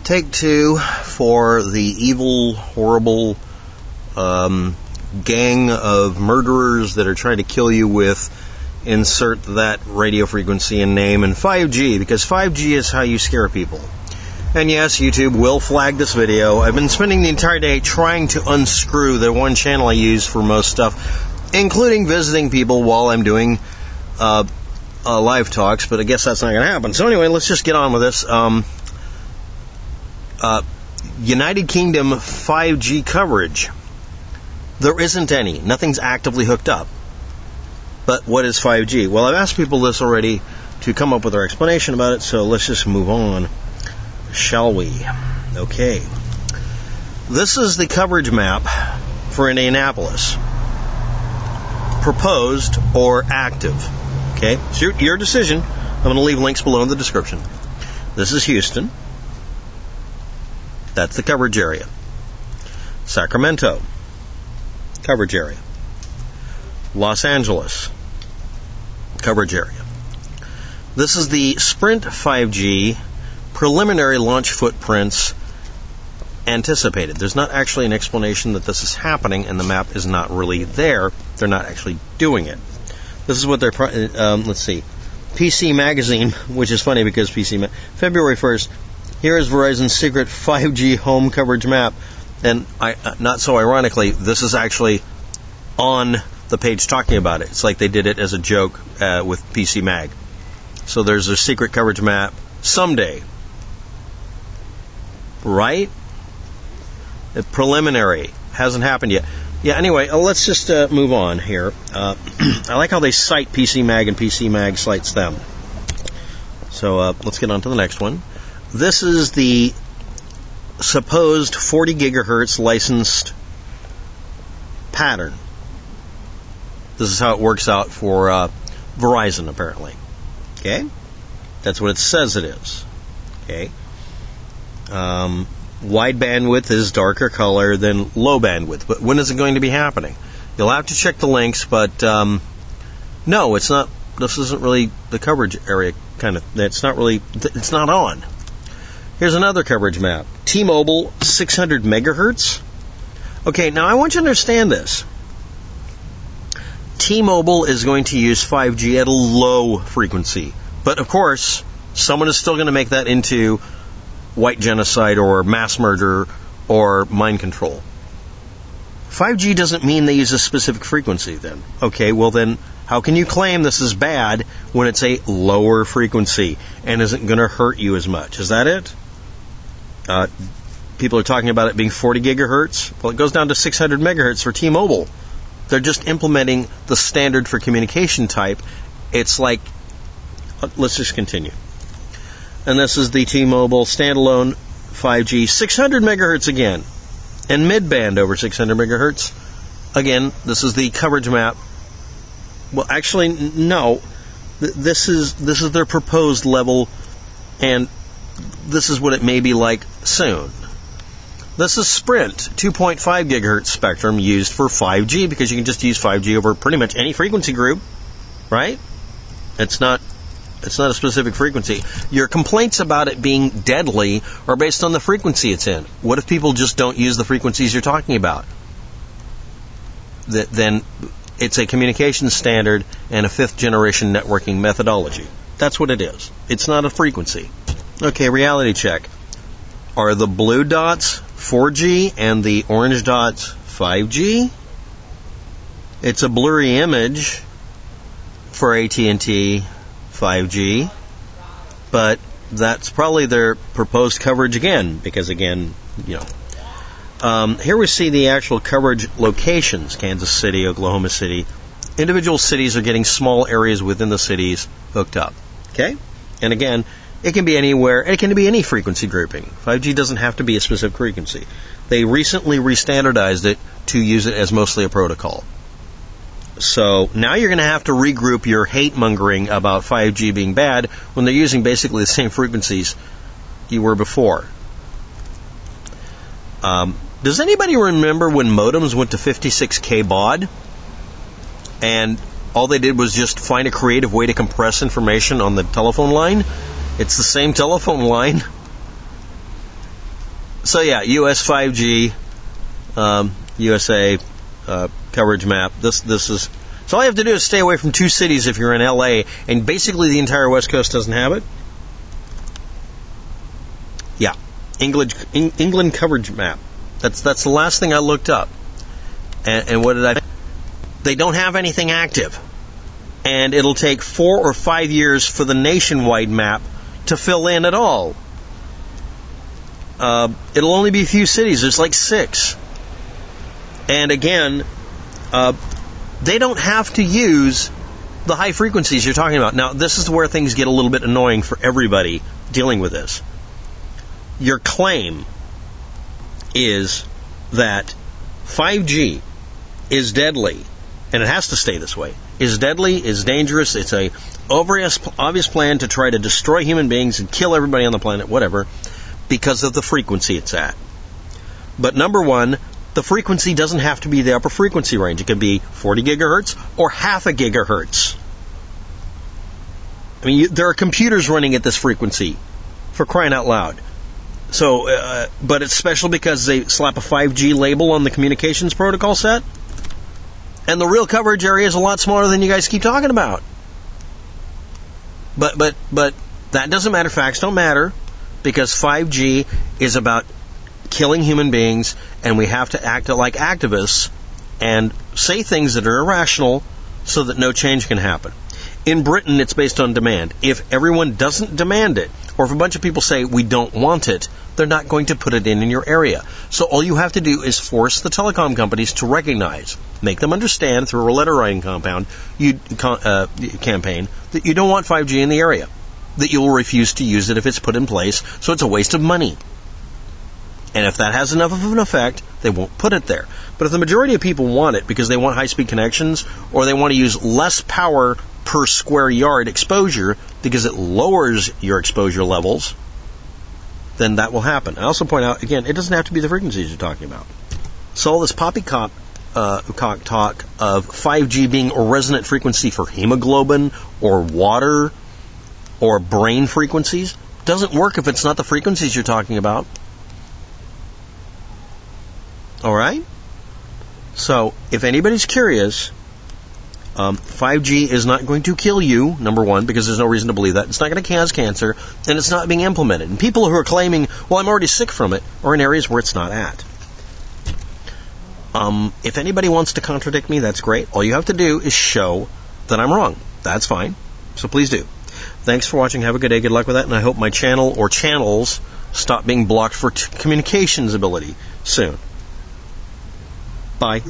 Take two for the evil, horrible gang of murderers that are trying to kill you with insert that radio frequency and name and 5G, because 5G is how you scare people. And yes, YouTube will flag this video. I've been spending the entire day trying to unscrew the one channel I use for most stuff, including visiting people while I'm doing live talks, but I guess that's not going to happen. So anyway, let's just get on with this. United Kingdom 5G coverage. There isn't any. Nothing's actively hooked up. But what is 5G? Well, I've asked people this already to come up with their explanation about it, so let's just move on, shall we? Okay. This is the coverage map for Indianapolis. Proposed or active. Okay? It's your decision. I'm going to leave links below in the description. This is Houston. That's the coverage area. Sacramento. Coverage area. Los Angeles. Coverage area. This is the Sprint 5G preliminary launch footprints anticipated. There's not actually an explanation that this is happening, and the map is not really there. They're not actually doing it. This is what they're, let's see. PC Magazine, which is funny because February 1st, here is Verizon's secret 5G home coverage map. And not so ironically, this is actually on the page talking about it. It's like they did it as a joke with PC Mag. So there's a secret coverage map someday. Right? Preliminary. Hasn't happened yet. Yeah, anyway, let's just move on here. I like how they cite PC Mag and PC Mag cites them. So let's get on to the next one. This is the supposed 40 gigahertz licensed pattern. This is how it works out for Verizon, apparently. Okay? That's what it says it is. Okay? Wide bandwidth is darker color than low bandwidth. But when is it going to be happening? You'll have to check the links, but no, it's not. This isn't really the coverage area kind of. It's not really. It's not on. Here's another coverage map. T-Mobile 600 megahertz. Okay, now I want you to understand this. T-Mobile is going to use 5G at a low frequency. But of course, someone is still going to make that into white genocide or mass murder or mind control. 5G doesn't mean they use a specific frequency then. Okay, well then, how can you claim this is bad when it's a lower frequency and isn't going to hurt you as much? Is that it? People are talking about it being 40 gigahertz. Well, it goes down to 600 megahertz for T-Mobile. They're just implementing the standard for communication type. It's like, let's just continue. And this is the T-Mobile standalone 5G, 600 megahertz again, and mid-band over 600 megahertz. Again, this is the coverage map. Well, actually, no. This is their proposed level, and this is what it may be like soon. This is Sprint, 2.5 gigahertz spectrum used for 5G, because you can just use 5G over pretty much any frequency group, right? It's not a specific frequency. Your complaints about it being deadly are based on the frequency it's in. What if people just don't use the frequencies you're talking about? Then it's a communication standard and a fifth-generation networking methodology. That's what it is. It's not a frequency. Okay, reality check. Are the blue dots 4G and the orange dots 5G? It's a blurry image for AT&T 5G, but that's probably their proposed coverage again, because again, you know. Here we see the actual coverage locations: Kansas City, Oklahoma City. Individual cities are getting small areas within the cities hooked up. Okay? And again, it can be anywhere. It can be any frequency grouping. 5G doesn't have to be a specific frequency. They recently restandardized it to use it as mostly a protocol. So now you're going to have to regroup your hate-mongering about 5G being bad when they're using basically the same frequencies you were before. Does anybody remember when modems went to 56K baud? And all they did was just find a creative way to compress information on the telephone line? It's the same telephone line. So yeah, US 5G, USA coverage map. This is. So all you have to do is stay away from 2 cities if you're in LA, and basically the entire West Coast doesn't have it. Yeah, England coverage map. That's the last thing I looked up. And what did I? They don't have anything active, and it'll take 4 or 5 years for the nationwide map to fill in at all. It'll only be a few cities. There's like 6. And again, they don't have to use the high frequencies you're talking about. Now, this is where things get a little bit annoying for everybody dealing with this. Your claim is that 5G is deadly, and it has to stay this way, is deadly, is dangerous, it's a obvious plan to try to destroy human beings and kill everybody on the planet, whatever, because of the frequency it's at. But number one, the frequency doesn't have to be the upper frequency range. It could be 40 gigahertz or half a gigahertz. I mean, there are computers running at this frequency, for crying out loud. So, but it's special because they slap a 5G label on the communications protocol set, and the real coverage area is a lot smaller than you guys keep talking about. But that doesn't matter. Facts don't matter, because 5G is about killing human beings, and we have to act like activists and say things that are irrational so that no change can happen. In Britain, it's based on demand. If everyone doesn't demand it, or if a bunch of people say we don't want it, they're not going to put it in your area. So all you have to do is force the telecom companies to recognize, make them understand through a letter writing campaign that you don't want 5G in the area, that you will refuse to use it if it's put in place, so it's a waste of money. And if that has enough of an effect, they won't put it there. But if the majority of people want it because they want high-speed connections, or they want to use less power per square yard exposure because it lowers your exposure levels, then that will happen. I also point out, again, it doesn't have to be the frequencies you're talking about. So all this poppycock talk of 5G being a resonant frequency for hemoglobin or water or brain frequencies doesn't work if it's not the frequencies you're talking about. All right? So, if anybody's curious, 5G is not going to kill you, number one, because there's no reason to believe that. It's not going to cause cancer, and it's not being implemented. And people who are claiming, well, I'm already sick from it, are in areas where it's not at. If anybody wants to contradict me, that's great. All you have to do is show that I'm wrong. That's fine. So please do. Thanks for watching. Have a good day. Good luck with that. And I hope my channel or channels stop being blocked for communications ability soon. Bye.